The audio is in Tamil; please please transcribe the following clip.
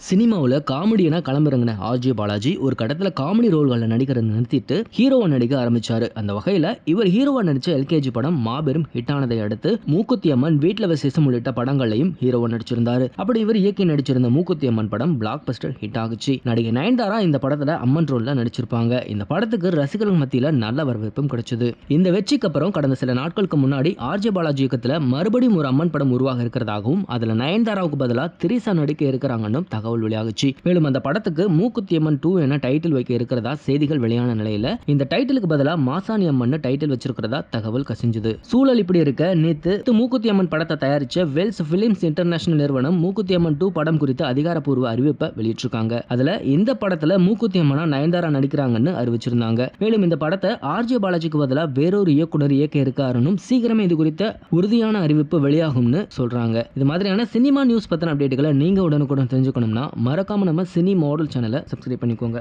சினிமாவில் காமெடியனா களமிறங்கின ஆர்ஜே பாலாஜி ஒரு கடத்தில் காமெடி ரோல்களில் நடிக்கிறத நிறுத்திட்டு ஹீரோவா நடிக்க ஆரம்பிச்சாரு. அந்த வகையில் இவர் ஹீரோவா நடிச்ச எல்கேஜி படம் மாபெரும் ஹிட் ஆனதை அடுத்து மூக்குத்தி அம்மன், வீட்டில் விசேஷம் உள்ளிட்ட படங்களையும் ஹீரோவா நடிச்சிருந்தாரு. அப்படி இவர் இயக்கி நடிச்சிருந்த மூக்குத்தி அம்மன் படம் பிளாக் பஸ்டர் ஹிட் ஆகுச்சு. நடிகை நயன்தாரா இந்த படத்துல அம்மன் ரோல்ல நடிச்சிருப்பாங்க. இந்த படத்துக்கு ரசிகர்கள் மத்தியில் நல்ல வரவேற்பும் கிடைச்சது. இந்த வெற்றிக்கு அப்புறம் கடந்த சில நாட்களுக்கு முன்னாடி ஆர்ஜே பாலாஜி இயக்கத்தில் மறுபடியும் ஒரு அம்மன் படம் உருவாக இருக்கிறதாகவும் அதுல நயன்தாராவுக்கு பதிலாக திரிசா நடிக்க இருக்கிறாங்கன்னு தகவல் வெளியாகுச்சு. மேலும் அந்த படத்துக்கு மூக்குத்தி அம்மன் 2 என டைட்டில் வைக்க இருக்கிறதா செய்திகள் வெளியான நிலையில இந்த டைட்டிலுக்கு பதிலா மாசாணி அம்மன் டைட்டில் வச்சிருக்கிறதா தகவல் கசிஞ்சது. சூழல் இப்படி இருக்க, நேத்து மூக்குத்தி அம்மன் படத்தை தயாரிச்ச வெல்ஸ் பிலிம்ஸ் இன்டர்நேஷனல் நிறுவனம் மூக்குத்தி அம்மன் 2 படம் குறித்த அதிகாரப்பூர்வ அறிவிப்பை வெளியிட்டிருக்காங்க. அதுல இந்த படத்துல மூக்குத்தி அம்மனா நயன்தாரா நடிக்கிறாங்கன்னு அறிவிச்சிருந்தாங்க. மேலும் இந்த படத்தை ஆர்ஜே பாலாஜிக்கு பதிலா வேறொரு இயக்குனர் இயக்க இருக்காருன்னு சீக்கிரமே இது குறித்த உறுதியான அறிவிப்பு வெளியாகும்னு சொல்றாங்க. இது மாதிரியான சினிமா நியூஸ் பத்தின அப்டேட்டுகளை நீங்க உடனுக்குடன் தெரிஞ்சுக்கணும்னா மறக்காம நம்ம சினி மாடல் சேனலை சப்ஸ்கிரைப் பண்ணிக்கோங்க.